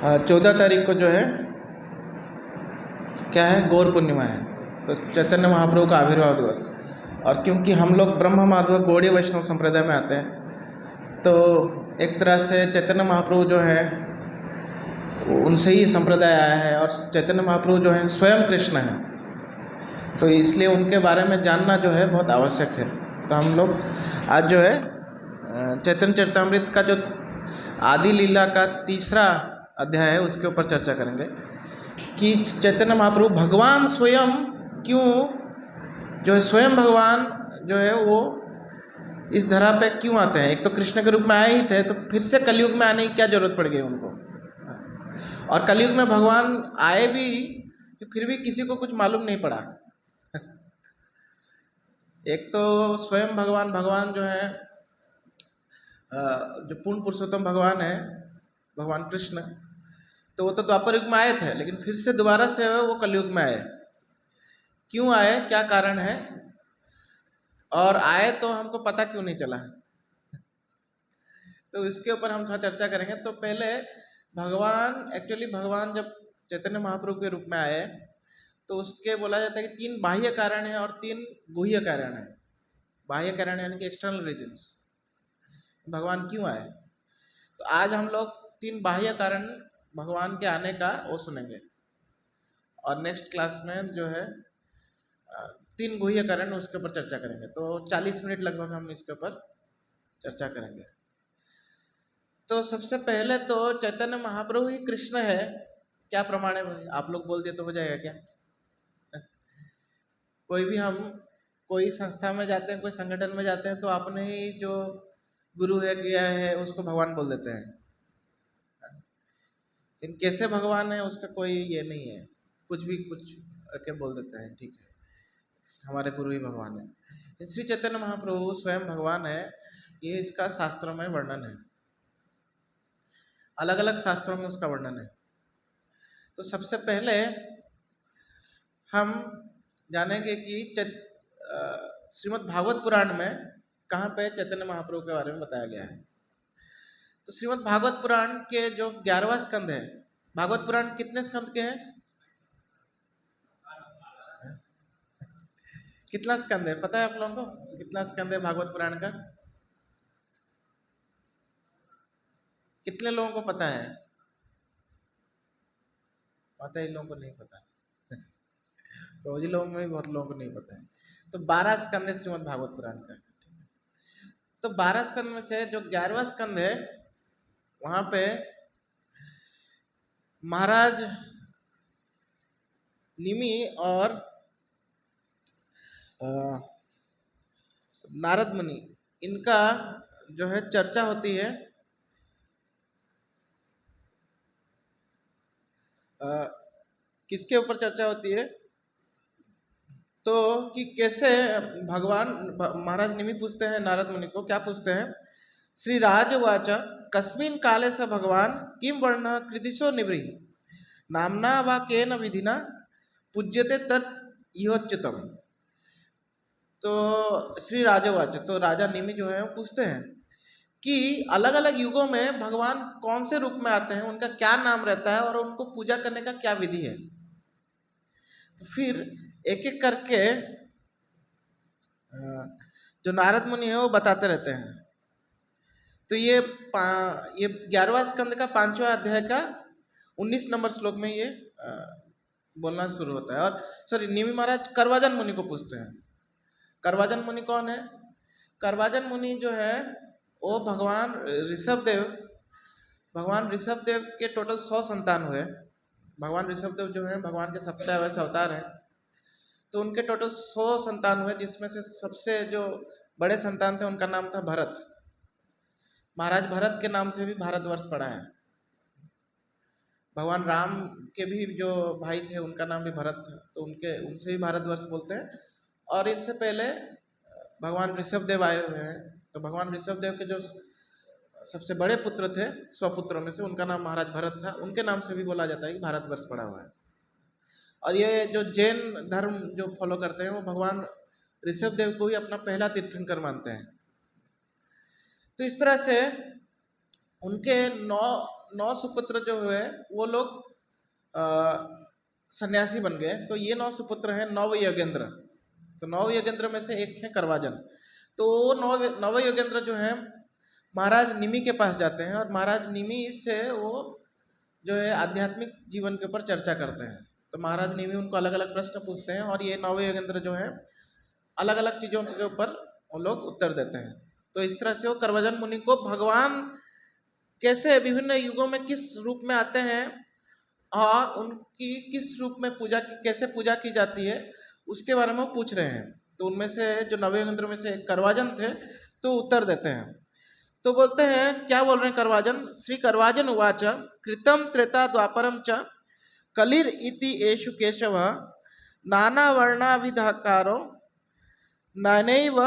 14 तारीख को जो है क्या है, गौर पूर्णिमा है, तो चैतन्य महाप्रभु का आविर्भाव दिवस। और क्योंकि हम लोग ब्रह्म माधव गौड़ीय वैष्णव संप्रदाय में आते हैं, तो एक तरह से चैतन्य महाप्रभु जो है उनसे ही संप्रदाय आया है, और चैतन्य महाप्रभु जो है स्वयं कृष्ण है, तो इसलिए उनके बारे में जानना जो है बहुत आवश्यक है। तो हम लोग आज जो है चैतन्य चरितामृत का जो आदि लीला का 3रा अध्याय है उसके ऊपर चर्चा करेंगे कि चैतन्य महाप्रभु भगवान स्वयं क्यों जो है, स्वयं भगवान जो है वो इस धरा पे क्यों आते हैं। एक तो कृष्ण के रूप में आए ही थे, तो फिर से कलयुग में आने की क्या जरूरत पड़ गई उनको। और कलयुग में भगवान आए भी, फिर भी किसी को कुछ मालूम नहीं पड़ा। एक तो स्वयं भगवान जो है जो पूर्ण पुरुषोत्तम भगवान है, भगवान कृष्ण, तो वो तो द्वापर युग में आए थे, लेकिन फिर से दोबारा से वो कलयुग में आए। क्यों आए, क्या कारण है, और आए तो हमको पता क्यों नहीं चला, तो इसके ऊपर हम थोड़ा चर्चा करेंगे। तो पहले एक्चुअली भगवान जब चैतन्य महाप्रभु के रूप में आए, तो उसके बोला जाता है कि 3 बाह्य कारण है और 3 गुह्य कारण है। बाह्य कारण यानी कि एक्सटर्नल रीजंस, भगवान क्यों आए। तो आज हम लोग 3 बाह्य कारण भगवान के आने का वो सुनेंगे, और नेक्स्ट क्लास में जो है 3 गुह्य कारण उसके ऊपर चर्चा करेंगे। तो 40 मिनट लगभग हम इसके ऊपर चर्चा करेंगे। तो सबसे पहले तो चैतन्य महाप्रभु ही कृष्ण है, क्या प्रमाण है भाई? आप लोग बोल दिए तो हो जाएगा क्या? कोई भी हम कोई संस्था में जाते हैं, कोई संगठन में जाते हैं, तो अपने ही जो गुरु है गया है उसको भगवान बोल देते हैं। इन कैसे भगवान है उसका कोई ये नहीं है, कुछ भी कुछ के बोल देते हैं, ठीक है, हमारे गुरु ही भगवान है। श्री चैतन्य महाप्रभु स्वयं भगवान है, ये इसका शास्त्रों में वर्णन है, अलग अलग शास्त्रों में उसका वर्णन है। तो सबसे पहले हम जानेंगे कि श्रीमद् भागवत पुराण में कहाँ पे चैतन्य महाप्रभु के बारे में बताया गया है। तो श्रीमद् भागवत पुराण के जो 11वां स्कंद है, भागवत पुराण कितने स्कंद के हैं? कितना स्कंद है पता है आप लोगों को? कितना स्कंद है भागवत पुराण का? कितने लोगों को पता है? पता है, इन लोगों को नहीं पता। रोजी लोगों में भी बहुत लोगों को नहीं पता है। तो 12 स्कंद है श्रीमद् भागवत पुराण का। तो 12 स्कंद में से जो 11वां स्कंद है, वहां पे महाराज निमि और नारद मुनि, इनका जो है चर्चा होती है किसके ऊपर चर्चा होती है, तो कि कैसे भगवान महाराज निमि पूछते हैं नारद मुनि को, क्या पूछते हैं? श्री राजवाच कस्मिन् काले स भगवान किम वर्ण कृतिशो निवृहि नामना वा केन विधिना पूज्यते तत् इहोच्युतम। तो श्री राजवाच, तो राजा निमि जो है वो पूछते हैं कि अलग अलग युगों में भगवान कौन से रूप में आते हैं, उनका क्या नाम रहता है, और उनको पूजा करने का क्या विधि है। तो फिर एक एक करके जो नारद मुनि है वो बताते रहते हैं। तो ये 11वां स्कंद का 5वां अध्याय का 19 नंबर श्लोक में ये बोलना शुरू होता है। और सॉरी, निमि महाराज करवाजन मुनि को पूछते हैं। करवाजन मुनि कौन है? करवाजन मुनि जो है वो भगवान ऋषभ देव के टोटल 100 संतान हुए। भगवान ऋषभ देव जो है भगवान के 7वें अवतार हैं, तो उनके टोटल 100 संतान हुए, जिसमें से सबसे जो बड़े संतान थे उनका नाम था भरत। महाराज भरत के नाम से भी भारतवर्ष पड़ा है। भगवान राम के भी जो भाई थे उनका नाम भी भरत था, तो उनसे भी भारतवर्ष बोलते हैं। और इनसे पहले भगवान ऋषभ देव आए हुए हैं, तो भगवान ऋषभ देव के जो सबसे बड़े पुत्र थे, 100 पुत्रों में से, उनका नाम महाराज भरत था, उनके नाम से भी बोला जाता है कि भारतवर्ष पड़ा हुआ है। और ये जो जैन धर्म जो फॉलो करते हैं वो भगवान ऋषभ देव को ही अपना पहला तीर्थंकर मानते हैं। तो इस तरह से उनके नौ नौ सुपुत्र जो हुए वो लोग सन्यासी बन गए। तो ये नौ सुपुत्र हैं नव योगेंद्र। तो नव योगेंद्र में से एक है करवाजन। तो नव योगेंद्र जो है महाराज निमि के पास जाते हैं और महाराज निमि से वो जो है आध्यात्मिक जीवन के ऊपर चर्चा करते हैं। तो महाराज निमि उनको अलग अलग प्रश्न पूछते हैं और ये नव योगेंद्र जो है अलग अलग चीज़ों के ऊपर वो लोग उत्तर देते हैं। तो इस तरह से वो करवजन मुनि को भगवान कैसे विभिन्न युगों में किस रूप में आते हैं और उनकी किस रूप में कैसे पूजा की जाती है उसके बारे में वो पूछ रहे हैं। तो उनमें से जो नव योगेंद्र में से करवाजन थे तो उत्तर देते हैं। तो बोलते हैं, क्या बोल रहे हैं करवाजन? श्री करवाजन उवाच कृतम त्रेता द्वापरम च कलिर इति एषु केशव नाना वर्णाभिधाकारो नैनैव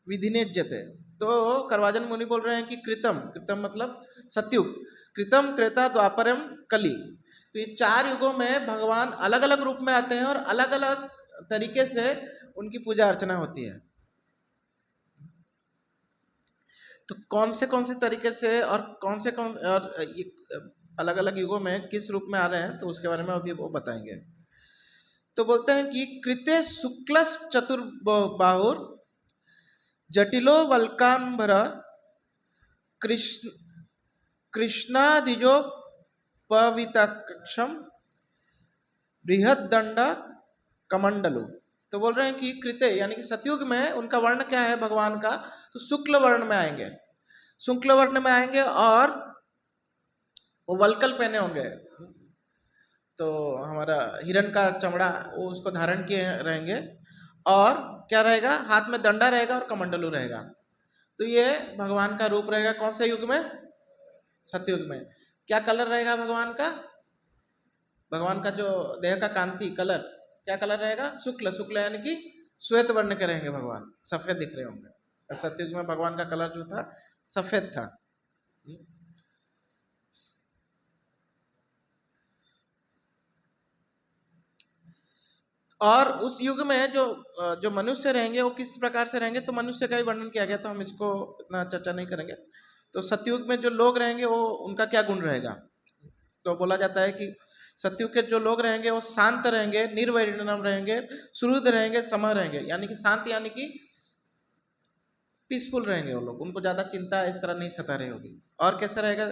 विधिनेज्यते। तो करवाजन मुनि बोल रहे हैं कि कृतम मतलब सतयुग, कृतम त्रेता द्वापरम कली। तो ये 4 युगों में भगवान अलग अलग रूप में आते हैं और अलग अलग तरीके से उनकी पूजा अर्चना होती है। तो कौन से तरीके से और अलग अलग युगों में किस रूप में आ रहे हैं तो उसके बारे में अभी वो बताएंगे। तो बोलते हैं कि कृते शुक्ल चतुर्बाहुर जटिलो वल्कांबर कृष्णादिजो पवितक्षम बृहदंड कमंडलु। तो बोल रहे हैं कि कृते यानी कि सतयुग में उनका वर्ण क्या है भगवान का? तो शुक्ल वर्ण में आएंगे, शुक्ल वर्ण में आएंगे और वो वल्कल पहने होंगे। तो हमारा हिरण का चमड़ा वो उसको धारण किए रहेंगे और क्या रहेगा? हाथ में दंडा रहेगा और कमंडलू रहेगा। तो ये भगवान का रूप रहेगा कौन से युग में? सतयुग में। क्या कलर रहेगा भगवान का? भगवान का जो देह का कांति कलर क्या कलर रहेगा? शुक्ल। शुक्ल यानी कि श्वेत वर्ण के रहेंगे भगवान, सफेद दिख रहे होंगे। सतयुग में भगवान का कलर जो था सफेद था। और उस युग में जो मनुष्य रहेंगे वो किस प्रकार से रहेंगे तो मनुष्य का ही वर्णन किया गया, तो हम इसको इतना चर्चा नहीं करेंगे। तो सतयुग में जो लोग रहेंगे वो उनका क्या गुण रहेगा? तो बोला जाता है कि सतयुग के जो लोग रहेंगे वो शांत रहेंगे, निर्वैरिणम रहेंगे, सुहृद रहेंगे, सम रहेंगे। यानी कि शांत यानी कि पीसफुल रहेंगे वो लोग, उनको ज़्यादा चिंता इस तरह नहीं सता रही होगी। और कैसा रहेगा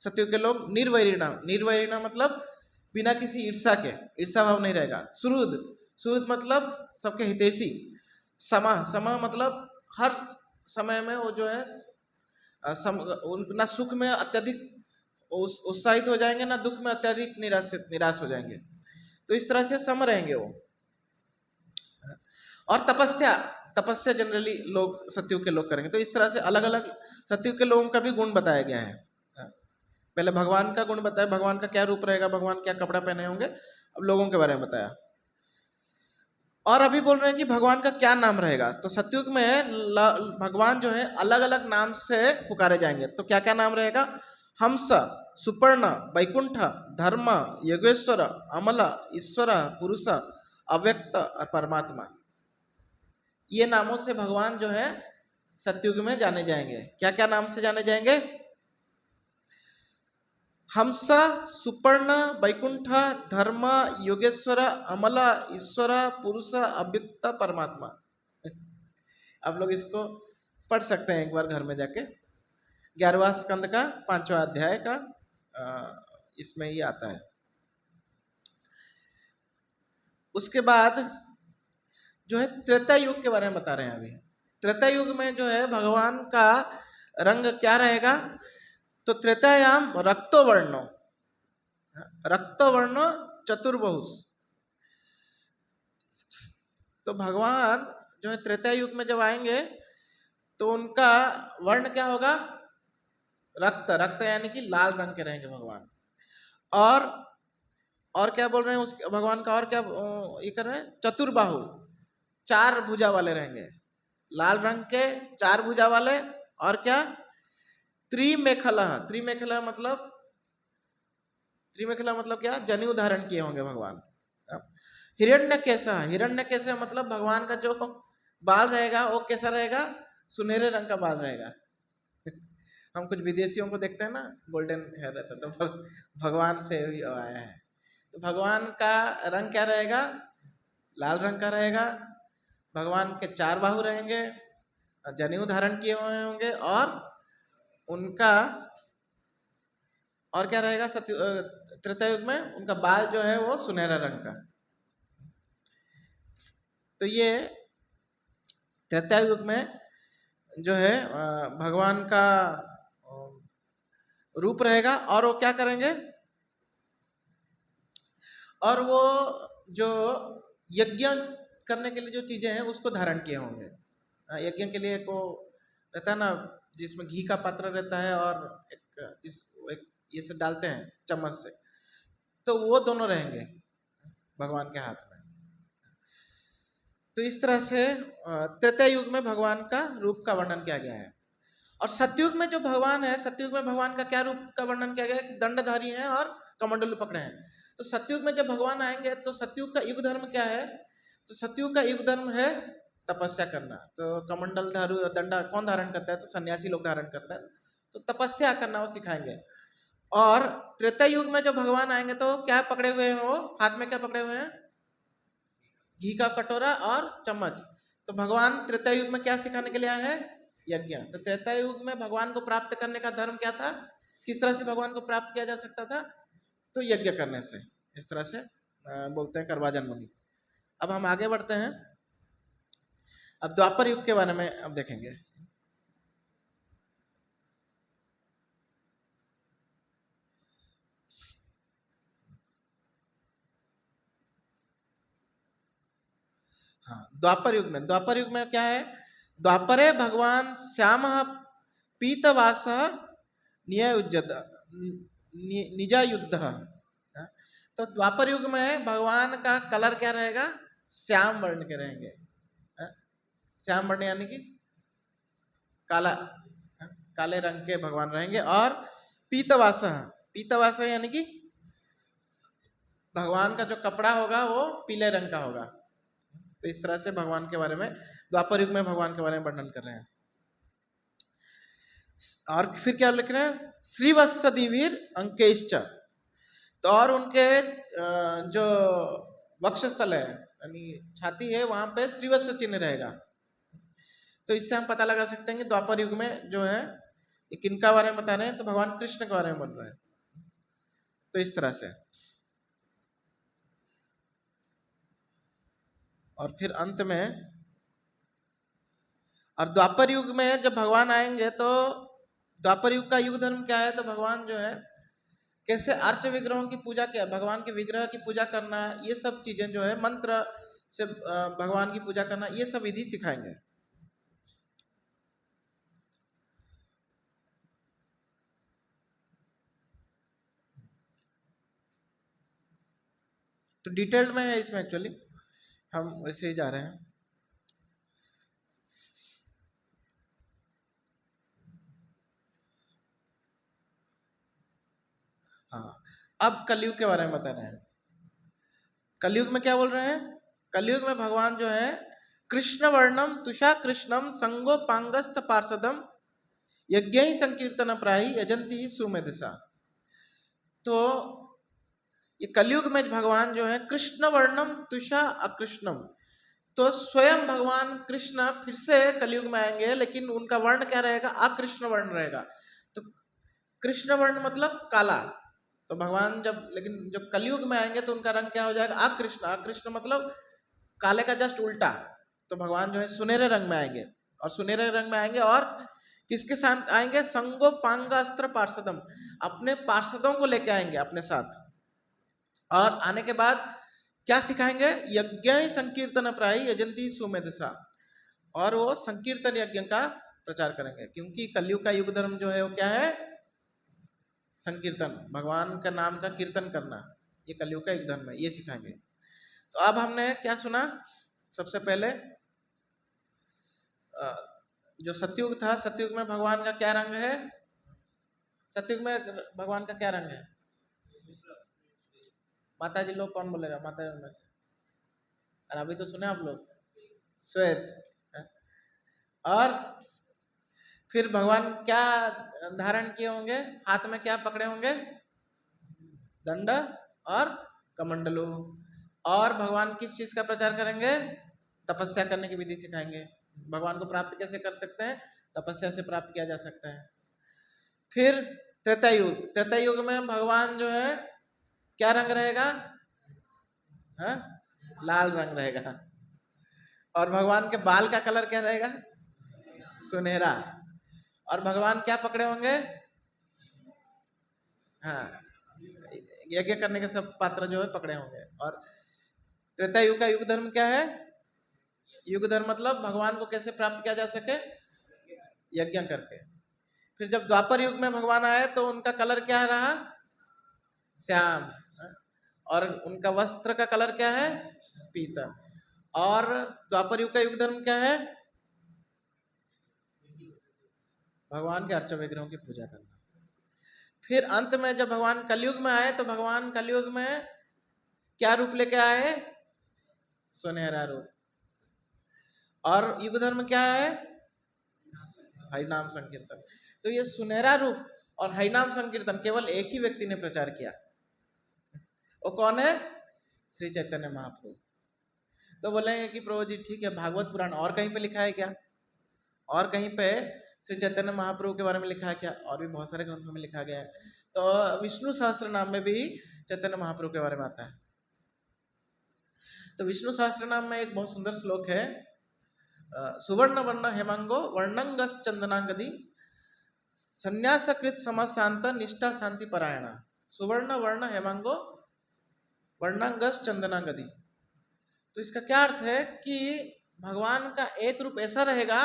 सतयुग के लोग? निर्वैरिणम। निर्वैरिणम मतलब बिना किसी ईर्षा के, ईर्षा भाव नहीं रहेगा। सुहृद, सुहृद मतलब सबके हितैषी। समा मतलब हर समय में वो जो है ना सुख में अत्यधिक उत्साहित हो जाएंगे ना दुख में अत्यधिक निराश हो जाएंगे। तो इस तरह से सम रहेंगे वो। और तपस्या जनरली लोग सतयुग के लोग करेंगे। तो इस तरह से अलग अलग सतयुग के लोगों का भी गुण बताया गया है। पहले भगवान का गुण बताया, भगवान का क्या रूप रहेगा, भगवान क्या कपड़ा पहने होंगे, अब लोगों के बारे में बताया। और अभी बोल रहे हैं कि भगवान का क्या नाम रहेगा। तो सतयुग में भगवान जो है अलग अलग नाम से पुकारे जाएंगे। तो क्या क्या नाम रहेगा? हंस, सुपर्ण, वैकुंठ, धर्म, योगेश्वर, अमल, ईश्वर, पुरुष, अव्यक्त और परमात्मा। ये नामों से भगवान जो है सतयुग में जाने जाएंगे। क्या क्या नाम से जाने जाएंगे? हंस, सुपर्ण, वैकुंठ, धर्म, योगेश्वर, अमल, ईश्वर, पुरुष, अव्यक्त, परमात्मा। आप लोग इसको पढ़ सकते हैं एक बार घर में जाके। 11वां स्कंद का 5वां अध्याय का इसमें ये आता है। उसके बाद जो है त्रेता युग के बारे में बता रहे हैं। अभी त्रेता युग में जो है भगवान का रंग क्या रहेगा? तो त्रेतायाम रक्तवर्ण चतुर्बहुष। तो भगवान जो है त्रेता युग में जब आएंगे तो उनका वर्ण क्या होगा? रक्त यानी कि लाल रंग के रहेंगे भगवान। और क्या बोल रहे हैं उस भगवान का? और क्या ये कर रहे हैं? चतुर्बाहु, 4 भुजा वाले रहेंगे, लाल रंग के 4 भुजा वाले। और क्या? त्रिमेखला मतलब क्या? जनेऊ धारण किए होंगे भगवान। हिरण्यकेश मतलब भगवान का जो बाल रहेगा वो कैसा रहेगा? सुनहरे रंग का बाल रहेगा। हम कुछ विदेशियों को देखते हैं ना, गोल्डन हेयर रहता है, तो भगवान से ही आया है। तो भगवान का रंग क्या रहेगा? लाल रंग का रहेगा। भगवान के 4 बाहु रहेंगे, जनेऊ धारण किए हुए होंगे, और उनका और क्या रहेगा? त्रेता युग में उनका बाल जो है वो सुनहरा रंग का। तो ये त्रेता युग में जो है भगवान का रूप रहेगा, और वो क्या करेंगे? और वो जो यज्ञ करने के लिए जो चीजें हैं उसको धारण किए होंगे। यज्ञ के लिए को रहता है ना, जिसमें घी का पात्र रहता है, और एक ये सब डालते हैं चम्मच से, तो वो दोनों रहेंगे भगवान के हाथ में। तो इस तरह से त्रेता युग में भगवान का रूप का वर्णन किया गया है। और सतयुग में जो भगवान है, सतयुग में भगवान का क्या रूप का वर्णन किया गया है? कि दंडधारी हैं और कमंडल पकड़े हैं। तो सतयुग में जब भगवान आएंगे तो सतयुग का युग धर्म क्या है? तो सतयुग का युग धर्म है तपस्या करना। तो कमंडल धारू दंडा कौन धारण करता है? तो सन्यासी लोग धारण करते हैं। तो तपस्या करना वो सिखाएंगे। और त्रेता युग में जब भगवान आएंगे तो क्या पकड़े हुए हैं? वो हाथ में क्या पकड़े हुए हैं? घी का कटोरा और चम्मच। तो भगवान त्रेता युग में क्या सिखाने के लिए आए हैं? यज्ञ। तो त्रेता युग में भगवान को प्राप्त करने का धर्म क्या था? किस तरह से भगवान को प्राप्त किया जा सकता था? तो यज्ञ करने से। इस तरह से बोलते हैं करवाजन मुनि। अब हम आगे बढ़ते हैं। अब द्वापर युग के बारे में अब देखेंगे। हाँ, द्वापर युग में क्या है? द्वापरे भगवान श्याम पीतवास निजा युद्ध। तो द्वापर युग में भगवान का कलर क्या रहेगा? श्याम वर्ण के रहेंगे। श्याम वर्ण यानी कि काला, काले रंग के भगवान रहेंगे। और पीतवास, पीतवास यानी कि भगवान का जो कपड़ा होगा वो पीले रंग का होगा। तो इस तरह से भगवान के बारे में द्वापर युग में भगवान के बारे में वर्णन कर रहे हैं। और फिर क्या लिख रहे हैं? श्रीवत्सदिवीर अंकेश्च। तो और उनके जो वक्षस्थल है यानी छाती है, वहां पे श्रीवत्स चिन्ह रहेगा। तो इससे हम पता लगा सकते हैं कि द्वापर युग में जो है ये किनका बारे में बता रहे हैं? तो भगवान कृष्ण के बारे में बोल रहे हैं। तो इस तरह से, और फिर अंत में, और द्वापर युग में जब भगवान आएंगे तो द्वापर युग का युग धर्म क्या है? तो भगवान जो है कैसे अर्च विग्रहों की पूजा, किया भगवान के विग्रह की पूजा करना, ये सब चीजें जो है मंत्र से भगवान की पूजा करना, ये सब विधि सिखाएंगे। तो डिटेल्ड में है इसमें, एक्चुअली हम वैसे ही जा रहे हैं। हाँ, अब कलयुग के बारे में बता रहे हैं। कलयुग में क्या बोल रहे हैं? कलयुग में भगवान जो है कृष्ण वर्णम तुषा कृष्णम संगोपांगस्त पार्षदम यज्ञ संकीर्तन प्राही यजंती सुमेधसा। तो ये कलयुग में भगवान जो है कृष्ण वर्णम तुषा अकृष्णम। तो स्वयं भगवान कृष्ण फिर से कलयुग में आएंगे, लेकिन उनका वर्ण क्या रहेगा? अकृष्ण वर्ण रहेगा। तो कृष्ण वर्ण मतलब काला। तो भगवान लेकिन जब कलयुग में आएंगे तो उनका रंग क्या हो जाएगा? अकृष्ण। अकृष्ण मतलब काले का जस्ट उल्टा। तो भगवान जो है सुनहरे रंग में आएंगे, और सुनहरे रंग में आएंगे और किसके साथ आएंगे? संगोपांगास्त्र पार्षदम, अपने पार्षदों को लेके आएंगे अपने साथ। और आने के बाद क्या सिखाएंगे? यज्ञ संकीर्तन प्राय यजंती सुमेधसा। और वो संकीर्तन यज्ञ का प्रचार करेंगे, क्योंकि कलयुग का युग धर्म जो है वो क्या है? संकीर्तन, भगवान का नाम का कीर्तन करना, ये कलयुग का युग धर्म है, ये सिखाएंगे। तो अब हमने क्या सुना? सबसे पहले जो सतयुग था, सतयुग में भगवान का क्या रंग है? सतयुग में भगवान का क्या रंग है? माता जी लोग कौन बोलेगा? माता जी में से, और अभी तो सुने आप लोग, श्वेत। और फिर भगवान क्या धारण किए होंगे, हाथ में क्या पकड़े होंगे, दंड और कमंडलू। और भगवान किस चीज का प्रचार करेंगे, तपस्या करने की विधि सिखाएंगे। भगवान को प्राप्त कैसे कर सकते हैं, तपस्या से प्राप्त किया जा सकता है। फिर त्रेता युग, त्रेता युग में भगवान जो है क्या रंग रहेगा, हाँ? लाल रंग रहेगा। और भगवान के बाल का कलर क्या रहेगा, सुनहरा। और भगवान क्या पकड़े होंगे, हाँ, यज्ञ करने के सब पात्र जो है पकड़े होंगे। और त्रेता युग का युग धर्म क्या है, युग धर्म मतलब भगवान को कैसे प्राप्त किया जा सके, यज्ञ करके। फिर जब द्वापर युग में भगवान आए तो उनका कलर क्या रहा, श्याम। और उनका वस्त्र का कलर क्या है, पीता। और द्वापर युग का युग धर्म क्या है, भगवान के अर्चा विग्रहों की पूजा करना। फिर अंत में जब भगवान कलयुग में आए तो भगवान कलयुग में क्या रूप लेके आए, सुनहरा रूप। और युग धर्म क्या है, हरिनाम संकीर्तन। तो ये सुनहरा रूप और हरिनाम संकीर्तन केवल एक ही व्यक्ति ने प्रचार किया, वो कौन है, श्री चैतन्य महाप्रभु। तो बोलेंगे कि प्रभु जी ठीक है, भागवत पुराण और कहीं पे लिखा है क्या, और कहीं पे श्री चैतन्य महाप्रभु के बारे में लिखा है क्या, और भी बहुत सारे ग्रंथों में लिखा गया है। तो विष्णु सहस्त्र नाम में भी चैतन्य महाप्रभु के बारे में आता है। तो विष्णु सहस्त्र नाम में एक बहुत सुंदर श्लोक है, सुवर्ण वर्ण हेमंगो वर्णंगस चंदनांगदी संन्यासकृत समशांत निष्ठा शांति परायण। सुवर्ण वर्ण हेमंगो वर्णंगस चंदनांगदी। तो इसका क्या अर्थ है कि भगवान का एक रूप ऐसा रहेगा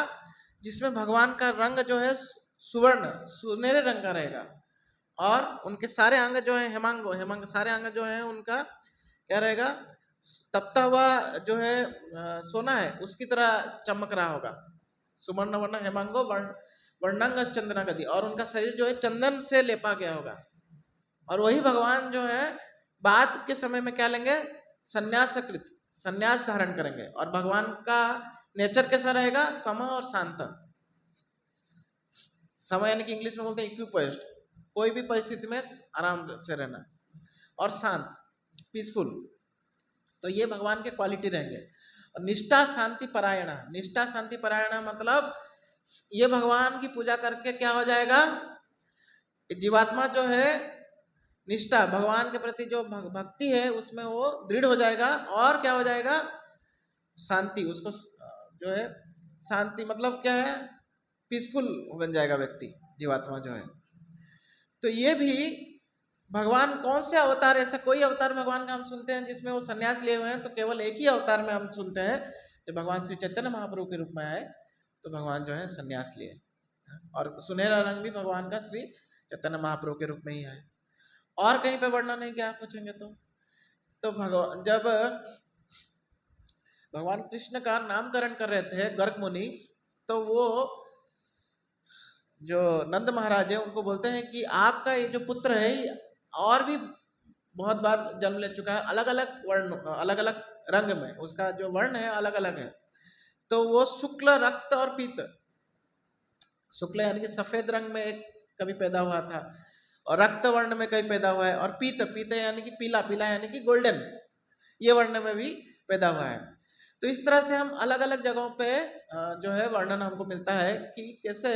जिसमें भगवान का रंग जो है सुवर्ण सुनहरे रंग का रहेगा, और उनके सारे अंग जो है हेमांगो, हेमांग सारे अंग जो है उनका क्या रहेगा, तपता हुआ जो है सोना है उसकी तरह चमक रहा होगा। सुवर्ण वर्ण हेमांगो वर्णांग चंदनागदी, और उनका शरीर जो है चंदन से लेपा गया होगा। और वही भगवान जो है बाद के समय में क्या लेंगे, संन्यासकृत, संन्यास धारण करेंगे। और भगवान का नेचर कैसा रहेगा, सम और शांत। समय यानी कि इंग्लिश में बोलते हैं इक्विपोइज्ड, कोई भी परिस्थिति में आराम से रहना, और शांत, पीसफुल। तो ये भगवान के क्वालिटी रहेंगे। और निष्ठा शांति परायण, निष्ठा शांति परायण मतलब ये भगवान की पूजा करके क्या हो जाएगा, जीवात्मा जो है निष्ठा भगवान के प्रति जो भक्ति है उसमें वो दृढ़ हो जाएगा। और क्या हो जाएगा, शांति, उसको जो है शांति मतलब क्या है, पीसफुल बन जाएगा व्यक्ति, जीवात्मा जो है। तो ये भी भगवान कौन से अवतार, ऐसा कोई अवतार भगवान का हम सुनते हैं जिसमें वो सन्यास लिए हुए हैं, तो केवल एक ही अवतार में हम सुनते हैं जब भगवान श्री चैतन्य महाप्रभु के रूप में आए तो भगवान जो है सन्यास लिए। और सुनहरा रंग भी भगवान का श्री चैतन्य महाप्रभु के रूप में ही है, और कहीं पे वर्णन नहीं किया, आप पूछेंगे तो भगवान जब भगवान कृष्ण का नामकरण कर रहे थे गर्ग मुनि, तो वो जो नंद महाराज है उनको बोलते हैं कि आपका ये जो पुत्र है और भी बहुत बार जन्म ले चुका है, अलग अलग वर्ण, अलग अलग रंग में, उसका जो वर्ण है अलग अलग है। तो वो शुक्ल, रक्त और पीत, शुक्ल यानी कि सफेद रंग में एक कभी पैदा हुआ था, और रक्त वर्ण में कभी पैदा हुआ है, और पीत, पीत यानी कि पीला, पीला यानी कि गोल्डन, ये वर्ण में भी पैदा हुआ है। तो इस तरह से हम अलग अलग जगहों पे जो है वर्णन हमको मिलता है कि कैसे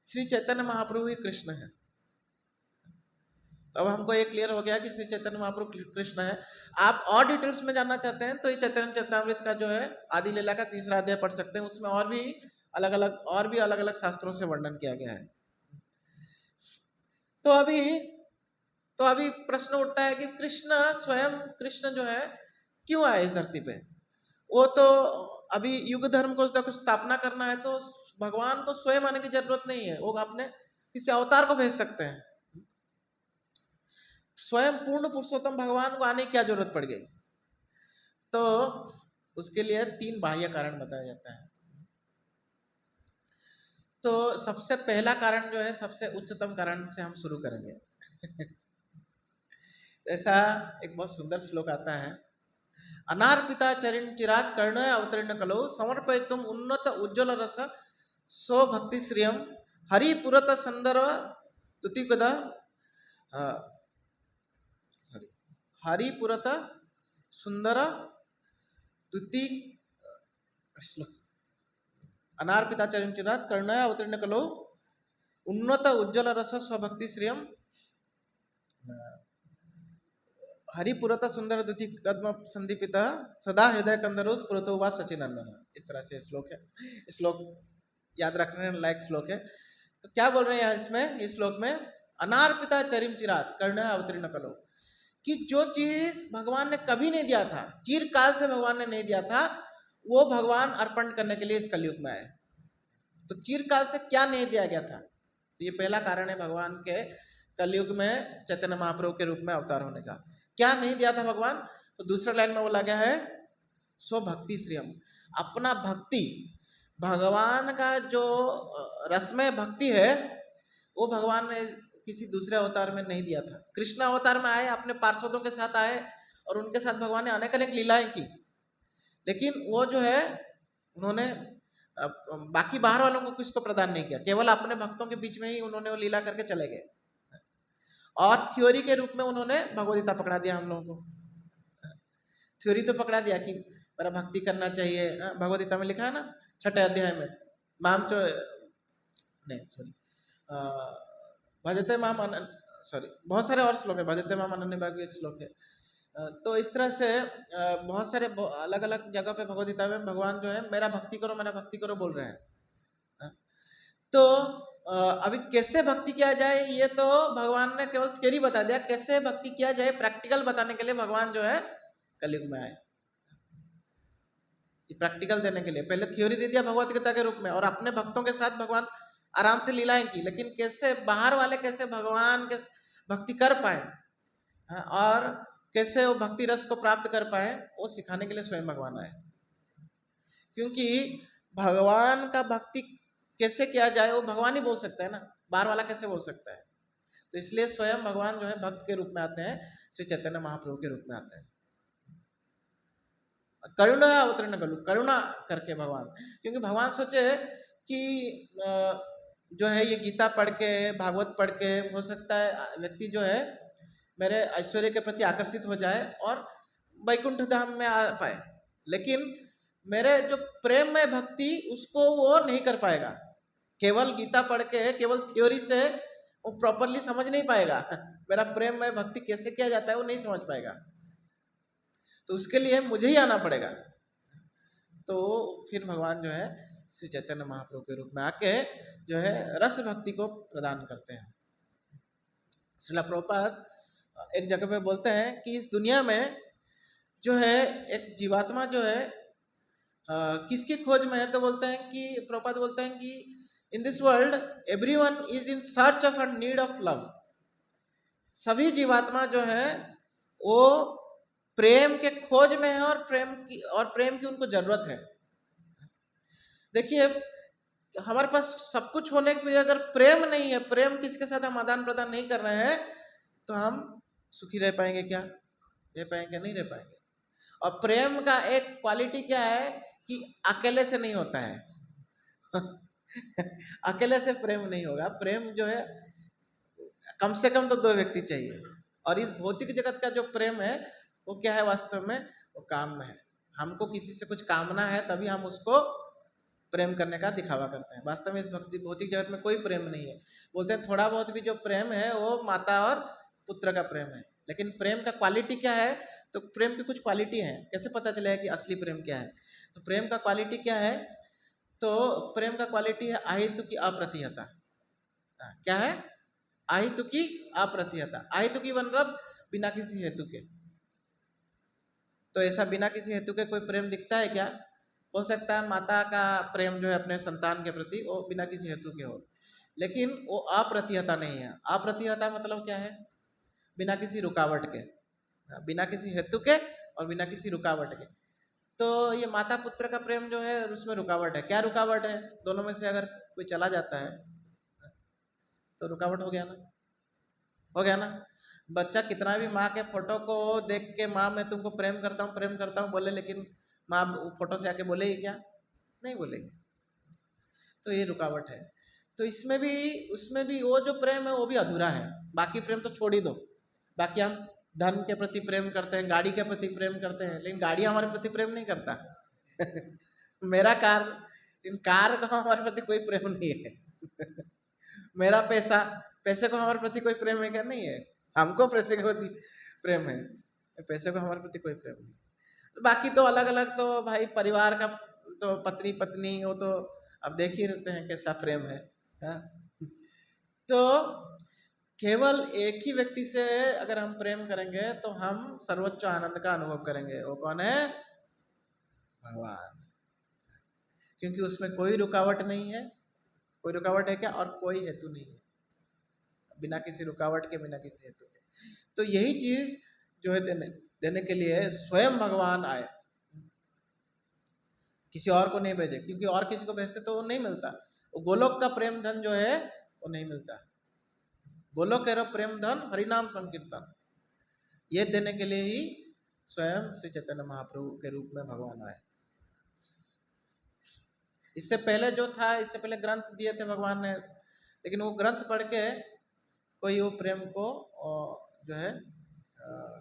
श्री चैतन्य महाप्रभु ही कृष्ण है। तो अब हमको ये क्लियर हो गया कि श्री चैतन्य महाप्रभु कृष्ण है। आप और डिटेल्स में जानना चाहते हैं तो ये चैतन्य चरितामृत का जो है आदि लीला का 3रा अध्याय पढ़ सकते हैं, उसमें और भी अलग अलग शास्त्रों से वर्णन किया गया है। तो अभी प्रश्न उठता है कि कृष्ण स्वयं, कृष्ण जो है क्यों आए इस धरती पे। वो तो अभी युग धर्म को कुछ स्थापना करना है तो भगवान को स्वयं आने की जरूरत नहीं है, वो अपने किसी अवतार को भेज सकते हैं। स्वयं पूर्ण पुरुषोत्तम भगवान को आने की क्या जरूरत पड़ गई। तो उसके लिए 3 बाह्य कारण बताया जाता है। तो सबसे पहला कारण जो है, सबसे उच्चतम कारण से हम शुरू करेंगे। ऐसा एक बहुत सुंदर श्लोक आता है, अनार्पिता चरण चिरात कर्ण अवतीर्ण कलो समर्पयितुम उन्नत उज्ज्वल रस सो भक्ति श्रियम हरिपुरत सुंदर तुतिकद सॉरी हरिपुरत सुंदर तुति श्लोक अनार्पिताचरिंचिरात कर्णय अवतीर्ण कलो उन्नत उज्ज्वल रस स्वभक्ति श्रियम हरिपुरत सुंदर द्युति कदम संदीपिता सदा हृदय कंदरो स्फुरतो वा सचिनंदन। इस तरह से श्लोक है। श्लोक याद रखने लायक श्लोक है। तो क्या बोल रहे हैं यहाँ इसमें, इस श्लोक में अनार्पिता चरिम चिरात कर्ण अवतीर्ण करो, कि जो चीज भगवान ने कभी नहीं दिया था, चिरकाल से भगवान ने नहीं दिया था, वो भगवान अर्पण करने के लिए इस कलयुग में आए। तो चिरकाल से क्या नहीं दिया गया था, तो ये पहला कारण है भगवान के कलयुग में चैतन्य महाप्रभु के रूप में अवतार होने का। क्या नहीं दिया था भगवान, तो दूसरा लाइन में बोला गया है स्वभक्ति श्रियम, अपना भक्ति, भगवान का जो रसमय भक्ति है वो भगवान ने किसी दूसरे अवतार में नहीं दिया था। कृष्ण अवतार में आए, अपने पार्षदों के साथ आए और उनके साथ भगवान ने अनेक अनेक लीलाएं की, लेकिन वो जो है उन्होंने बाकी बाहर वालों को किसको प्रदान नहीं किया, केवल अपने भक्तों के बीच में ही उन्होंने वो लीला करके चले गए। और थ्योरी के रूप में उन्होंने भगवद्गीता पकड़ा दिया हम लोगों को। थ्योरी तो पकड़ा दिया कि मेरा भक्ति करना चाहिए, भगवद्गीता में लिखा है ना 6 अध्याय में, माम चो नहीं सॉरी भजते माम सॉरी बहुत सारे और श्लोक है, भजते माम अनन्य भाग एक श्लोक है। तो इस तरह से बहुत सारे अलग अलग जगह पे भगवद्गीता में भगवान जो है मेरा भक्ति करो बोल रहे हैं। तो अभी कैसे भक्ति किया जाए ये तो भगवान ने केवल थ्योरी बता दिया, कैसे भक्ति किया जाए प्रैक्टिकल बताने के लिए भगवान जो है कलयुग में आए, प्रैक्टिकल देने के लिए। पहले थ्योरी दे दिया भगवत गीता के रूप में और अपने भक्तों के साथ भगवान आराम से लीलाएं की, लेकिन कैसे बाहर वाले कैसे भगवान के भक्ति कर पाए और कैसे वो भक्ति रस को प्राप्त कर पाए, वो सिखाने के लिए स्वयं भगवान आए। क्योंकि भगवान का भक्ति कैसे किया जाए वो भगवान ही बोल सकता है ना, बाहर वाला कैसे बोल सकता है। तो इसलिए स्वयं भगवान जो है भक्त के रूप में आते हैं, श्री चैतन्य महाप्रभु के रूप में आते हैं। करुणा अवतरण कलु, करुणा करके भगवान, क्योंकि भगवान सोचे कि जो है ये गीता पढ़ के भागवत पढ़ के हो सकता है व्यक्ति जो है मेरे ऐश्वर्य के प्रति आकर्षित हो जाए और वैकुंठ धाम में आ पाए, लेकिन मेरे जो प्रेम में भक्ति उसको वो नहीं कर पाएगा। केवल गीता पढ़ के केवल थ्योरी से वो प्रॉपरली समझ नहीं पाएगा, मेरा प्रेम में भक्ति कैसे किया जाता है वो नहीं समझ पाएगा। तो उसके लिए मुझे ही आना पड़ेगा। तो फिर भगवान जो है श्री चैतन्य महाप्रभु के रूप में आके जो है रस भक्ति को प्रदान करते हैं। श्रील प्रभुपाद एक जगह पे बोलते हैं कि इस दुनिया में जो है एक जीवात्मा जो है किसकी खोज में है, तो बोलते हैं कि प्रभुपाद बोलते हैं कि in this world everyone is in search of and need of love. सभी जीवात्मा जो है वो प्रेम के खोज में है और प्रेम की उनको जरूरत है। देखिए हमारे पास सब कुछ होने के भी अगर प्रेम नहीं है, प्रेम किसके साथ हम आदान प्रदान नहीं कर रहे हैं, तो हम सुखी रह पाएंगे क्या? रह पाएंगे? नहीं रह पाएंगे। और प्रेम का एक क्वालिटी क्या है कि अकेले से नहीं होता है अकेले से प्रेम नहीं होगा। प्रेम जो है कम से कम तो 2 व्यक्ति चाहिए। और इस भौतिक जगत का जो प्रेम है वो क्या है वास्तव में, वो काम में है। हमको किसी से कुछ कामना है तभी हम उसको प्रेम करने का दिखावा करते हैं। वास्तव में इस भौतिक जगत में कोई प्रेम नहीं है। बोलते हैं थोड़ा बहुत भी जो प्रेम है वो माता और पुत्र का प्रेम है, लेकिन प्रेम का क्वालिटी क्या है, तो प्रेम की कुछ क्वालिटी है। कैसे पता चलेगा कि असली प्रेम क्या है? तो प्रेम का क्वालिटी क्या है, तो प्रेम का क्वालिटी है अहेतु की अप्रतिहता। क्या है? अहेतु की अप्रतिहता। अहेतु की मतलब बिना किसी हेतु के। तो ऐसा बिना किसी हेतु के कोई प्रेम दिखता है क्या? हो सकता है माता का प्रेम जो है अपने संतान के प्रति वो बिना किसी हेतु के हो, लेकिन वो अप्रतिहता नहीं है। अप्रतिहता मतलब क्या है? बिना किसी रुकावट के, बिना किसी हेतु के और बिना किसी रुकावट के। तो ये माता पुत्र का प्रेम जो है उसमें रुकावट है। क्या रुकावट है? दोनों में से अगर कोई चला जाता है तो रुकावट हो गया ना, हो गया ना। बच्चा कितना भी माँ के फोटो को देख के माँ मैं तुमको प्रेम करता हूँ बोले, लेकिन माँ फोटो से आके बोलेगी क्या? नहीं बोलेगी। तो ये रुकावट है। तो इसमें भी, उसमें भी वो जो प्रेम है वो भी अधूरा है। बाकी प्रेम तो छोड़ ही दो, बाकी हम धन के प्रति प्रेम करते हैं, गाड़ी के प्रति प्रेम करते हैं, लेकिन गाड़ी हमारे प्रति प्रेम नहीं करता। मेरा कार, इन कार का हमारे प्रति कोई प्रेम नहीं है। मेरा पैसा, पैसे को हमारे प्रति कोई प्रेम है क्या? नहीं है। हमको पैसे के प्रति प्रेम है, पैसे को हमारे प्रति कोई प्रेम नहीं। बाकी तो अलग अलग, तो भाई परिवार का तो पत्नी पत्नी वो तो अब देख ही रहते हैं कैसा प्रेम है, हाँ? तो केवल एक ही व्यक्ति से अगर हम प्रेम करेंगे तो हम सर्वोच्च आनंद का अनुभव करेंगे। वो कौन है? भगवान। क्योंकि उसमें कोई रुकावट नहीं है। कोई रुकावट है क्या? और कोई हेतु नहीं है, बिना किसी रुकावट के, बिना किसी हेतु के। तो यही चीज जो है देने के लिए स्वयं भगवान आए, किसी और को नहीं भेजे, क्योंकि और किसी को भेजते तो वो नहीं मिलता। वो गोलोक का प्रेम धन जो है वो नहीं मिलता। गोलोक का प्रेम धन हरिनाम संकीर्तन, ये देने के लिए ही स्वयं श्री चैतन्य महाप्रभु के रूप में भगवान आए। इससे पहले जो था, इससे पहले ग्रंथ दिए थे भगवान ने, लेकिन वो ग्रंथ पढ़ के कोई वो प्रेम को जो है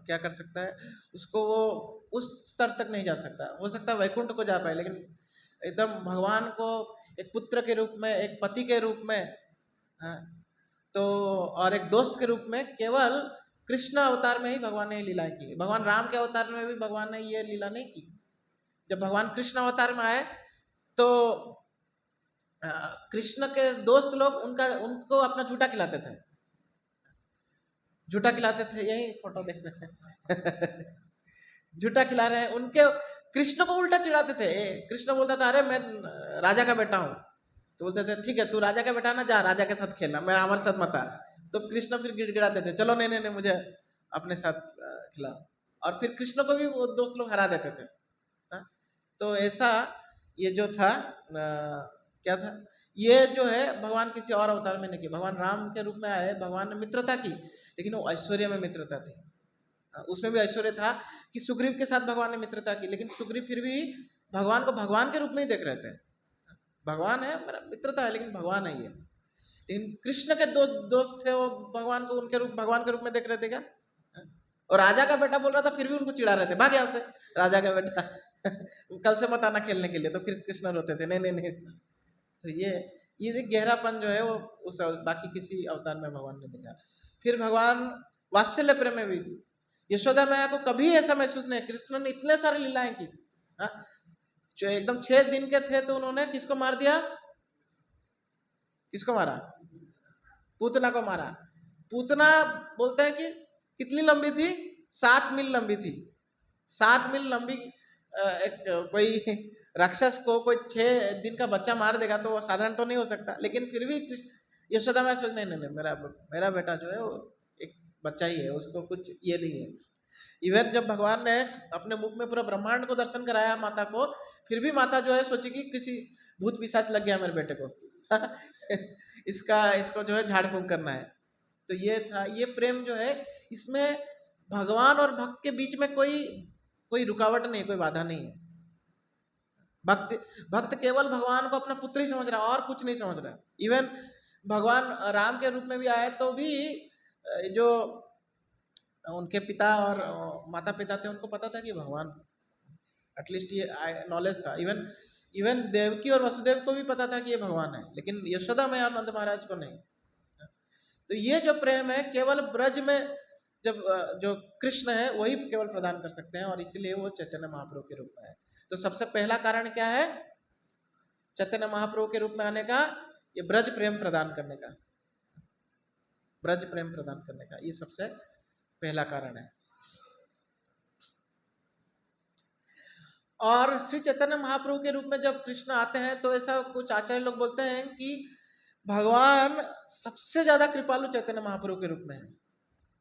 क्या कर सकता है, उसको वो उस स्तर तक नहीं जा सकता। हो सकता है वैकुंठ को जा पाए, लेकिन एकदम भगवान को एक पुत्र के रूप में, एक पति के रूप में, हाँ, तो और एक दोस्त के रूप में केवल कृष्ण अवतार में ही भगवान ने लीलाएं की। भगवान राम के अवतार में भी भगवान ने ये लीला नहीं की। जब भगवान कृष्ण अवतार में आए तो कृष्ण के दोस्त लोग उनको अपना झूठा खिलाते थे, झूठा खिलाते थे। यही फोटो देख रहे हैं। झूठा खिला रहे हैं उनके, कृष्ण को उल्टा चिढ़ाते थे। कृष्ण बोलता था, अरे मैं राजा का बेटा हूँ, तो बोलते थे ठीक है तू राजा का बेटा ना, जा राजा के साथ खेलना, मैं हमारे साथ मत आ। तो कृष्ण फिर गिड़गिड़ाते थे, चलो नहीं नहीं नहीं मुझे अपने साथ खिलाओ, और फिर कृष्ण को भी वो दोस्त लोग हरा देते थे। तो ऐसा ये जो था क्या था, ये जो है भगवान किसी और अवतार में नहीं की। भगवान राम के रूप में आए, भगवान ने मित्रता की, लेकिन वो ऐश्वर्य में मित्रता थी। उसमें भी ऐश्वर्य था कि सुग्रीव के साथ भगवान ने मित्रता की, लेकिन सुग्रीव फिर भी भगवान को भगवान के रूप में ही देख रहे थे। भगवान है, मेरा मित्रता है, लेकिन भगवान है ये। लेकिन कृष्ण के दोस्त थे, वो भगवान को उनके रूप, भगवान के रूप में देख रहे थे क्या? और राजा का बेटा बोल रहा था, फिर भी उनको चिढ़ा रहे थे, भाग यहाँ से राजा का बेटा, कल से मत आना खेलने के लिए। तो फिर कृष्ण रोते थे, नहीं नहीं नहीं। तो ये गहरापन जो है वो उस बाकी किसी अवतार में भगवान ने दिखा। फिर भगवान वात्सल्य प्रेम में भी यशोदा मैया को कभी ऐसा महसूस नहीं, कृष्ण ने इतने सारे लीलाएं की, जो एकदम 6 दिन के थे तो उन्होंने किसको मार दिया? किसको मारा? पूतना को मारा। पूतना बोलते हैं कि कितनी लंबी थी? 7 मील लंबी थी। 7 मील लंबी एक कोई राक्षस को कोई 6 दिन का बच्चा मार देगा तो वो साधारण तो नहीं हो सकता। लेकिन फिर भी यशोदा मैया सोच, नहीं नहीं नहीं, मेरा बेटा जो है वो एक बच्चा ही है, उसको कुछ ये नहीं है। इवन जब भगवान ने अपने मुख में पूरा ब्रह्मांड को दर्शन कराया माता को, फिर भी माता जो है सोची कि किसी भूत पिशाच लग गया मेरे बेटे को। इसको जो है झाड़ फूंक करना है। तो ये था, ये प्रेम जो है, इसमें भगवान और भक्त के बीच में कोई रुकावट नहीं, कोई बाधा नहीं है। भक्त केवल भगवान को अपना पुत्र ही समझ रहा है, और कुछ नहीं समझ रहा। इवन भगवान राम के रूप में भी आए तो भी जो उनके पिता और माता पिता थे उनको पता था कि भगवान, एटलीस्ट ये नॉलेज था। इवन देवकी और वसुदेव को भी पता था कि ये भगवान है, लेकिन यशोदा मैया और नंद महाराज को नहीं। तो ये जो प्रेम है केवल ब्रज में जब जो कृष्ण है वही केवल प्रदान कर सकते हैं, और इसीलिए वो चैतन्य महाप्रभु के रूप में है। तो सबसे पहला कारण क्या है चैतन्य महाप्रभु के रूप में आने का? ये ब्रज प्रेम प्रदान करने का, ब्रज प्रेम प्रदान करने का, ये सबसे पहला कारण है। और श्री चैतन्य महाप्रभु के रूप में जब कृष्ण आते हैं तो ऐसा कुछ आचार्य लोग बोलते हैं कि भगवान सबसे ज्यादा कृपालु चैतन्य महाप्रभु के रूप में है,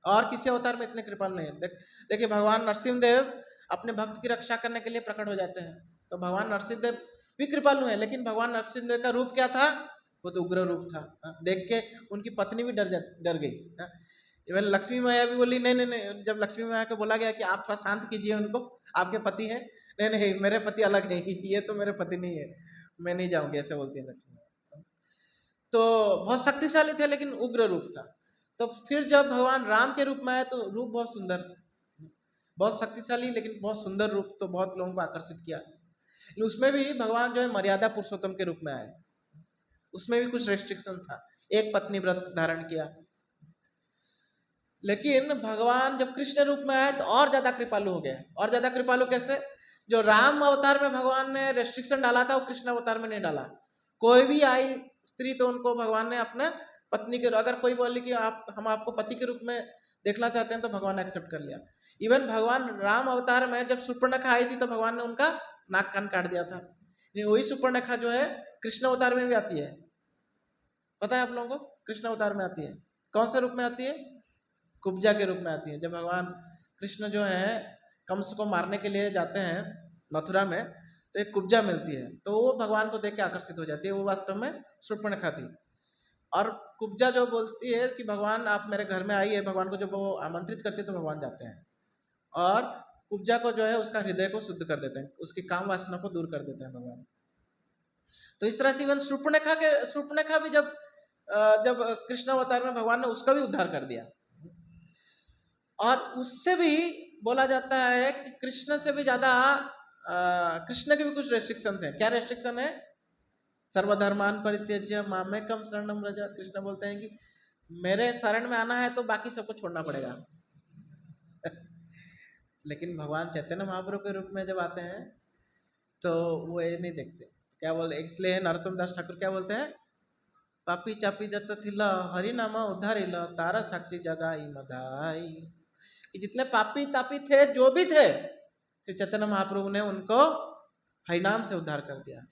और किसी अवतार में इतने कृपालु नहीं है। देखिए भगवान नरसिंहदेव अपने भक्त की रक्षा करने के लिए प्रकट हो जाते हैं, तो भगवान नरसिंहदेव भी कृपालु है, लेकिन भगवान नरसिंहदेव का रूप क्या था? वो तो उग्र रूप था। देख के उनकी पत्नी भी डर गई। इवन लक्ष्मी मैया भी बोली, नहीं नहीं नहीं, जब लक्ष्मी मैया को बोला गया कि आप थोड़ा शांत कीजिए उनको, आपके पति हैं, नहीं नहीं मेरे पति अलग है, ये तो मेरे पति नहीं है, मैं नहीं जाऊंगी, ऐसे बोलती है लक्ष्मी मैया। तो बहुत शक्तिशाली थे लेकिन उग्र रूप था। तो फिर जब भगवान राम के रूप में आए तो रूप बहुत सुंदर, बहुत शक्तिशाली लेकिन बहुत सुंदर रूप, तो बहुत लोगों को आकर्षित किया। लेकिन उसमें भी भगवान जो है मर्यादा पुरुषोत्तम के रूप में आए, उसमें भी कुछ रेस्ट्रिक्शन था, एक पत्नी व्रत धारण किया। लेकिन भगवान जब कृष्ण रूप में आए तो और ज्यादा कृपालु हो गए। और ज्यादा कृपालु कैसे? जो राम अवतार में भगवान ने रेस्ट्रिक्शन डाला था वो कृष्ण अवतार में नहीं डाला। कोई भी आई स्त्री तो उनको भगवान ने अपने पत्नी के, अगर कोई बोली कि आप हम आपको पति के रूप में देखना चाहते हैं तो भगवान ने एक्सेप्ट कर लिया। इवन भगवान राम अवतार में जब सुपर्णखा आई थी तो भगवान ने उनका नाक कान काट दिया था। वही सुपर्णखा जो है कृष्ण अवतार में भी आती है, पता है आप लोगों को? कृष्ण अवतार में आती है। कौन से रूप में आती है? कुब्जा के रूप में आती है। जब भगवान कृष्ण जो है कंस को मारने के लिए जाते हैं मथुरा में तो एक कुब्जा मिलती है, तो वो भगवान को देख के आकर्षित हो जाती है। वो वास्तव में शूर्पणखा थी। और कुब्जा जो बोलती है कि भगवान आप मेरे घर में आइए, भगवान को जब वो आमंत्रित करते हैं तो भगवान जाते हैं और कुब्जा को जो है उसका हृदय को शुद्ध कर देते हैं, उसकी काम वासना को दूर कर देते हैं भगवान। तो इस तरह से इवन शूर्पणखा भी जब कृष्ण अवतार में भगवान ने उसका भी उद्धार कर दिया। और उससे भी बोला जाता है कि कृष्ण से भी ज्यादा कृष्ण के भी कुछ रेस्ट्रिक्शन थे। क्या रेस्ट्रिक्शन है? सर्वधर्मान परित्यज्य मामेकम शरणम व्रज। कृष्ण बोलते हैं कि मेरे शरण में आना है तो बाकी सबको छोड़ना पड़ेगा। लेकिन भगवान चैतन्य महाप्रभु के रूप में जब आते हैं तो वो ये नहीं देखते। क्या बोलते? इसलिए नरोत्तम दास ठाकुर क्या बोलते हैं? पापी चापी दत्त थिल हरि नाम उद्धारिल तारा साक्षी जगाई मधाई। कि जितने पापी तापी थे, जो भी थे, श्री चैतन्य महाप्रभु ने उनको हरिनाम से उद्धार कर दिया।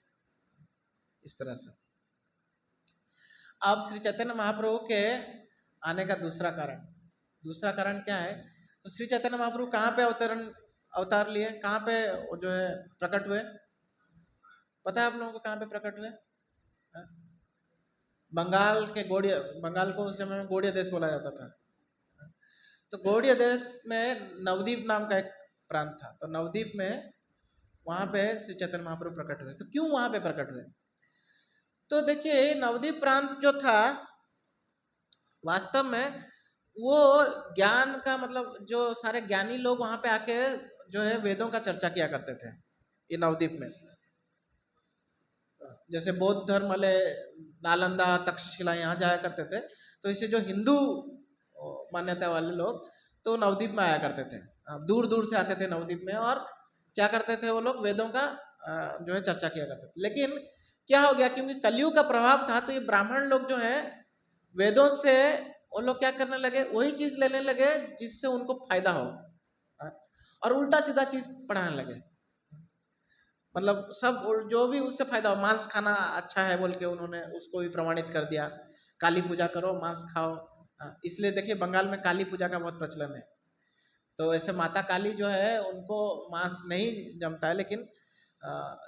इस तरह से अब श्री चैतन्य महाप्रभु के आने का दूसरा कारण क्या है? तो श्री चैतन्य महाप्रभु कहाँ पे अवतार लिए, कहाँ पे जो है प्रकट हुए? पता है आप लोगों को कहाँ पे प्रकट हुए? बंगाल को उस समय में गौड़िया देश बोला जाता था। तो गौड़िया देश में नवद्वीप नाम का एक प्रांत था। तो नवद्वीप में वहां पे श्री चैतन्य महाप्रभु प्रकट हुए। तो क्यों वहां पे प्रकट हुए? तो देखिए नवद्वीप प्रांत जो था वास्तव में वो ज्ञान का मतलब जो सारे ज्ञानी लोग वहां पे आके जो है वेदों का चर्चा किया करते थे ये नवद्वीप में। जैसे बौद्ध धर्म वाले नालंदा तक्षशिला यहाँ जाया करते थे, तो इसे जो हिंदू मान्यता वाले लोग तो नवद्वीप में आया करते थे। दूर दूर से आते थे नवद्वीप में और क्या करते थे वो लोग? वेदों का जो है चर्चा किया करते थे। लेकिन क्या हो गया, क्योंकि कलयुग का प्रभाव था तो ये ब्राह्मण लोग जो है वेदों से वो लोग क्या करने लगे? वही चीज लेने लगे जिससे उनको फायदा हो और उल्टा सीधा चीज पढ़ाने लगे। मतलब सब जो भी उससे फायदा हो, मांस खाना अच्छा है बोल के उन्होंने उसको भी प्रमाणित कर दिया। काली पूजा करो, मांस खाओ। इसलिए देखिए बंगाल में काली पूजा का बहुत प्रचलन है। तो ऐसे माता काली जो है उनको मांस नहीं जमता है, लेकिन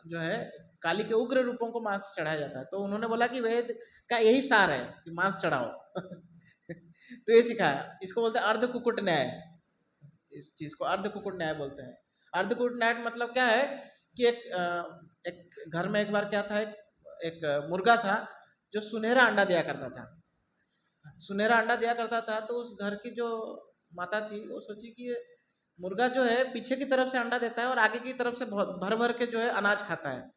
जो है काली के उग्र रूपों को मांस चढ़ाया जाता है। तो उन्होंने बोला कि वेद का यही सार है कि मांस चढ़ाओ। तो ये सिखाया। इसको बोलते हैं अर्ध कुकुट न्याय। इस चीज को अर्ध कुकुट न्याय बोलते हैं। अर्ध कुकुट न्याय मतलब क्या है कि एक घर में एक बार क्या था, एक मुर्गा था जो सुनहरा अंडा दिया करता था। सुनहरा अंडा दिया करता था तो उस घर की जो माता थी वो सोची कि ये मुर्गा जो है पीछे की तरफ से अंडा देता है और आगे की तरफ से बहुत भर भर के जो है अनाज खाता है।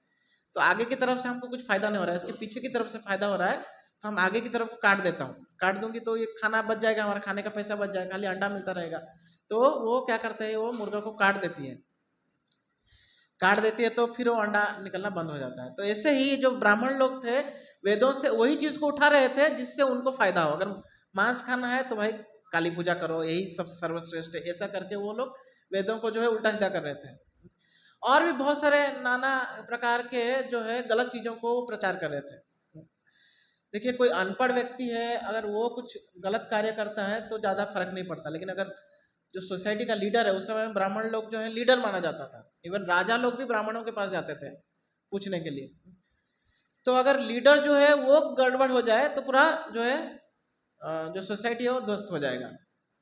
तो आगे की तरफ से हमको कुछ फायदा नहीं हो रहा है, इसके पीछे की तरफ से फायदा हो रहा है, तो हम आगे की तरफ को काट देता हूँ। काट दूंगी तो ये खाना बच जाएगा, हमारा खाने का पैसा बच जाएगा, खाली अंडा मिलता रहेगा। तो वो क्या करते हैं, वो मुर्गा को काट देती है तो फिर वो अंडा निकलना बंद हो जाता है। तो ऐसे ही जो ब्राह्मण लोग थे वेदों से वही चीज को उठा रहे थे जिससे उनको फायदा हो। अगर मांस खाना है तो भाई काली पूजा करो, यही सब सर्वश्रेष्ठ है, ऐसा करके वो लोग वेदों को जो है उल्टा सीधा कर रहे थे। और भी बहुत सारे नाना प्रकार के जो है गलत चीजों को प्रचार कर रहे थे। देखिए कोई अनपढ़ व्यक्ति है अगर वो कुछ गलत कार्य करता है तो ज्यादा फर्क नहीं पड़ता, लेकिन अगर जो सोसाइटी का लीडर है, उस समय में ब्राह्मण लोग जो है लीडर माना जाता था। इवन राजा लोग भी ब्राह्मणों के पास जाते थे पूछने के लिए। तो अगर लीडर जो है वो गड़बड़ हो जाए तो पूरा जो है जो सोसाइटी है वो ध्वस्त हो जाएगा।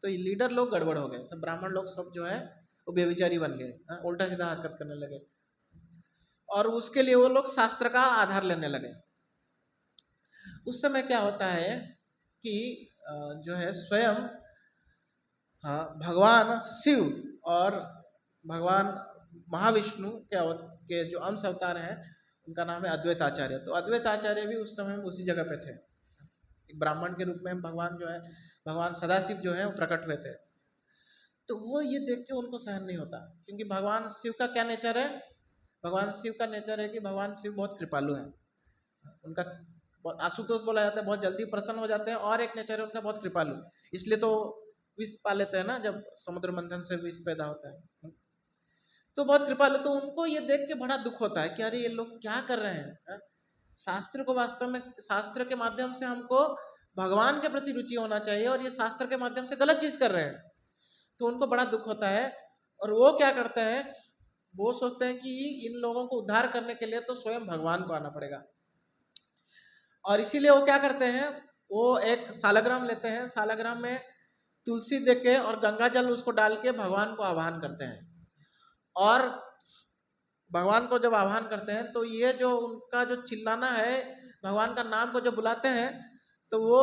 तो ये लीडर लोग गड़बड़ हो गए, सब ब्राह्मण लोग सब जो है वो बेविचारी बन गए, उल्टा सीधा हरकत करने लगे और उसके लिए वो लोग शास्त्र का आधार लेने लगे। उस समय क्या होता है कि जो है स्वयं, हाँ, भगवान शिव और भगवान महाविष्णु के जो अंश अवतार हैं उनका नाम है अद्वैत आचार्य। तो अद्वैत आचार्य भी उस समय में उसी जगह पे थे। एक ब्राह्मण के रूप में भगवान जो है, भगवान सदाशिव जो है वो प्रकट हुए थे। तो वो ये देख के उनको सहन नहीं होता, क्योंकि भगवान शिव का क्या नेचर है, भगवान शिव का नेचर है कि भगवान शिव बहुत कृपालु हैं। उनका आशुतोष बोला जाता है, बहुत जल्दी प्रसन्न हो जाते हैं, और एक नेचर है उनका बहुत कृपालु, इसलिए तो विष पा लेते हैं ना, जब समुद्र मंथन से विष पैदा होता है। तो बहुत कृपालु, तो उनको ये देख के बड़ा दुख होता है कि अरे ये लोग क्या कर रहे हैं, हाँ? शास्त्र को वास्तव में, शास्त्र के माध्यम से हमको भगवान के प्रति रुचि होना चाहिए, और ये शास्त्र के माध्यम से गलत चीज कर रहे हैं। तो उनको बड़ा दुख होता है, और वो क्या करते हैं, वो सोचते हैं कि इन लोगों को उद्धार करने के लिए तो स्वयं भगवान को आना पड़ेगा। और इसीलिए वो क्या करते हैं, वो एक सालग्राम लेते हैं, सालग्राम में तुलसी दे के और गंगा जल उसको डाल के भगवान को आह्वान करते हैं। और भगवान को जब आह्वान करते हैं तो ये जो उनका जो चिल्लाना है, भगवान का नाम को जो बुलाते हैं, तो वो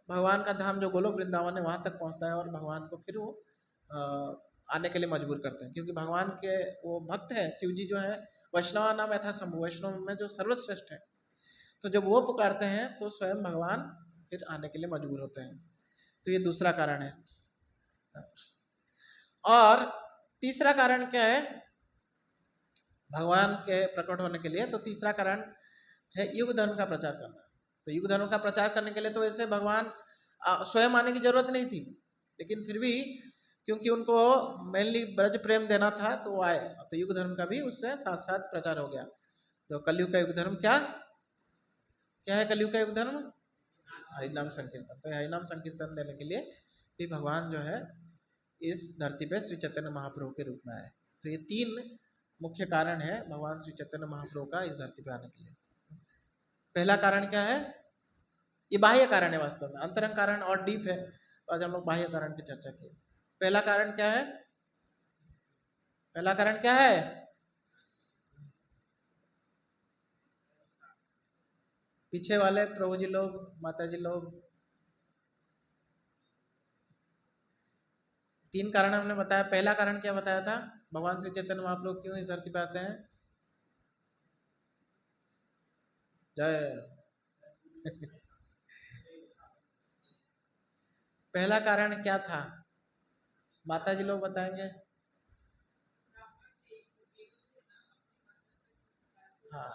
भगवान का धाम जो गोलोक वृंदावन है वहाँ तक पहुँचता है, और भगवान को फिर वो आने के लिए मजबूर करते हैं, क्योंकि भगवान के वो भक्त हैं। शिव जी जो है वैष्णवा नाम यथा शंभु, वैष्णव में जो सर्वश्रेष्ठ है, तो जब वो पुकारते हैं तो स्वयं भगवान फिर आने के लिए मजबूर होते हैं। तो ये दूसरा कारण है। और तीसरा कारण क्या है भगवान के प्रकट होने के लिए, तो तीसरा कारण है युग धर्म का प्रचार करना। तो युग धर्म का प्रचार करने के लिए तो वैसे भगवान स्वयं आने की जरूरत नहीं थी, लेकिन फिर भी क्योंकि उनको मेनली ब्रज प्रेम देना था तो वो आए, तो युग धर्म का भी उससे साथ साथ प्रचार हो गया। तो कलयुग का युग धर्म क्या क्या है, कलयुग का युग धर्म हरिनाम संकीर्तन। तो हरिनाम संकीर्तन देने के लिए भी भगवान जो है इस धरती पे श्री चैतन्य महाप्रभु के रूप में आए। तो ये तीन मुख्य कारण है भगवान श्री चैतन्य महाप्रभु का इस धरती पे आने के लिए। पहला कारण क्या है, ये बाह्य कारण है, वास्तव में अंतरंग कारण और डीप है, तो आज हम लोग बाह्य कारण की चर्चा की। पहला कारण क्या है, पहला कारण क्या है, पीछे वाले प्रभु जी लोग, माता जी लोग, तीन कारण हमने बताया। पहला कारण क्या बताया था, भगवान श्री चैतन्य महाप्रभु क्यों इस धरती पे आते हैं, जय पहला कारण क्या था, माता जी लोग बताएंगे। हाँ,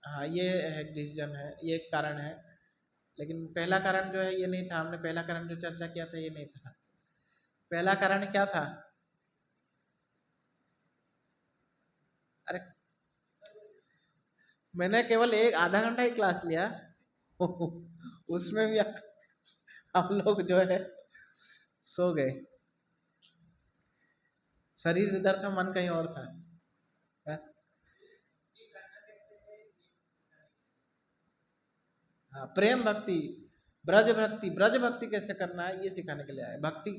हाँ, ये है डिसीजन है, ये एक कारण है। लेकिन पहला कारण जो है ये नहीं था, हमने पहला कारण जो चर्चा किया था ये नहीं था। पहला कारण क्या था, अरे मैंने केवल एक आधा घंटा ही क्लास लिया उसमें भी हम लोग जो है सो गए, शरीर इधर था, मन कहीं और था। हाँ, हाँ, प्रेम भक्ति, ब्रज भक्ति, ब्रज भक्ति कैसे करना है ये सिखाने के लिए आए। भक्ति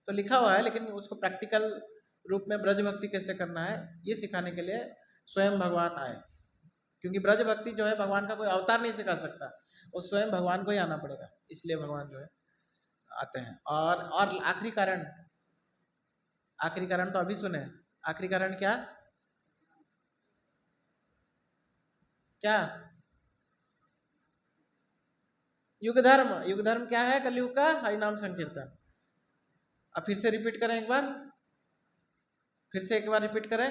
तो लिखा हुआ है, लेकिन उसको प्रैक्टिकल रूप में ब्रज भक्ति कैसे करना है ये सिखाने के लिए स्वयं भगवान आए। क्योंकि ब्रज भक्ति जो है भगवान का कोई अवतार नहीं सिखा सकता, वो स्वयं भगवान को ही आना पड़ेगा, इसलिए भगवान जो है आते हैं। और आखिरी कारण तो अभी सुने, आखिरी कारण क्या क्या, युग धर्म, युग धर्म क्या है कलयुग का, हरिनाम संकीर्तन। अब फिर से रिपीट करें एक बार, फिर से एक बार रिपीट करें,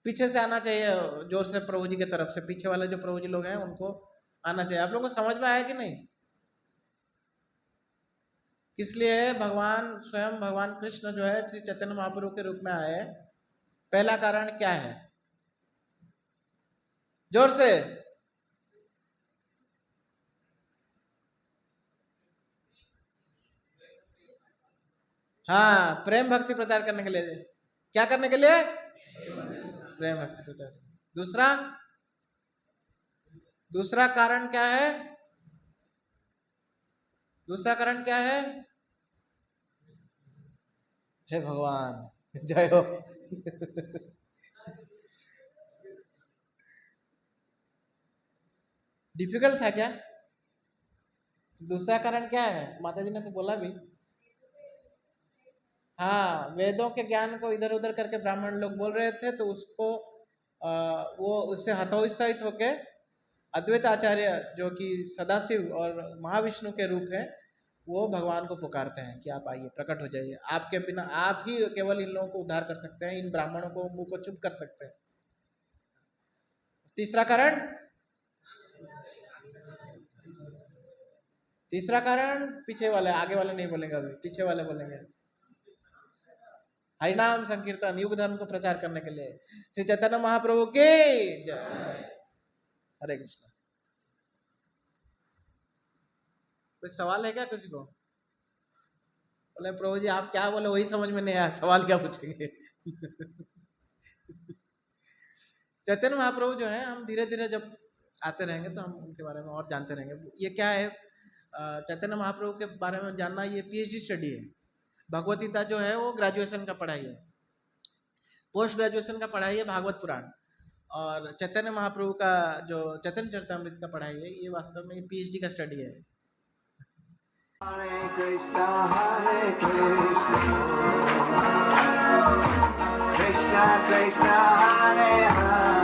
पीछे से आना चाहिए जोर से, प्रभु जी की तरफ से, पीछे वाले जो प्रभु जी लोग हैं उनको आना चाहिए। आप लोगों को समझ में आया कि नहीं, किस लिए भगवान स्वयं भगवान कृष्ण जो है श्री चैतन्य महाप्रभु के रूप में आए, पहला कारण क्या है, जोर से। हाँ, प्रेम भक्ति प्रचार करने के लिए, क्या करने के लिए, प्रेम भक्ति प्रचार। दूसरा, दूसरा कारण क्या है, दूसरा कारण क्या है, हे भगवान जय हो डिफिकल्ट था क्या? दूसरा कारण क्या है? माता जी ने तो बोला भी। हाँ, वेदों के ज्ञान को इधर उधर करके ब्राह्मण लोग बोल रहे थे, तो उसको वो उससे हतोत्साहित होके अद्वैत आचार्य जो कि सदाशिव और महाविष्णु के रूप है, वो भगवान को पुकारते हैं कि आप आइए, प्रकट हो जाइए, आपके बिना आप ही केवल इन लोगों को उद्धार कर सकते हैं, इन ब्राह्मणों को मुंह को चुप कर सकते हैं। तीसरा कारण, तीसरा कारण पीछे वाले, आगे वाले नहीं बोलेंगे, अभी पीछे वाले बोलेंगे। हरिनाम संकीर्तन, युग धर्म को प्रचार करने के लिए श्री चैतन्य महाप्रभु की जय। हरे कृष्ण। कोई सवाल है क्या किसी को? बोले प्रभु जी आप क्या बोले वही समझ में नहीं आया, सवाल क्या पूछेंगे? चैतन्य महाप्रभु जो है, हम धीरे धीरे जब आते रहेंगे तो हम उनके बारे में और जानते रहेंगे। ये क्या है, चैतन्य महाप्रभु के बारे में जानना, ये पीएचडी स्टडी है। भगवत गीता जो है वो ग्रेजुएशन का पढ़ाई है, पोस्ट ग्रेजुएशन का पढ़ाई है भागवत पुराण, और चैतन्य महाप्रभु का जो चैतन्य चरितामृत का पढ़ाई है, ये वास्तव में पीएचडी का स्टडी है। हरे कृष्णा कृष्णा कृष्णा हरे हरे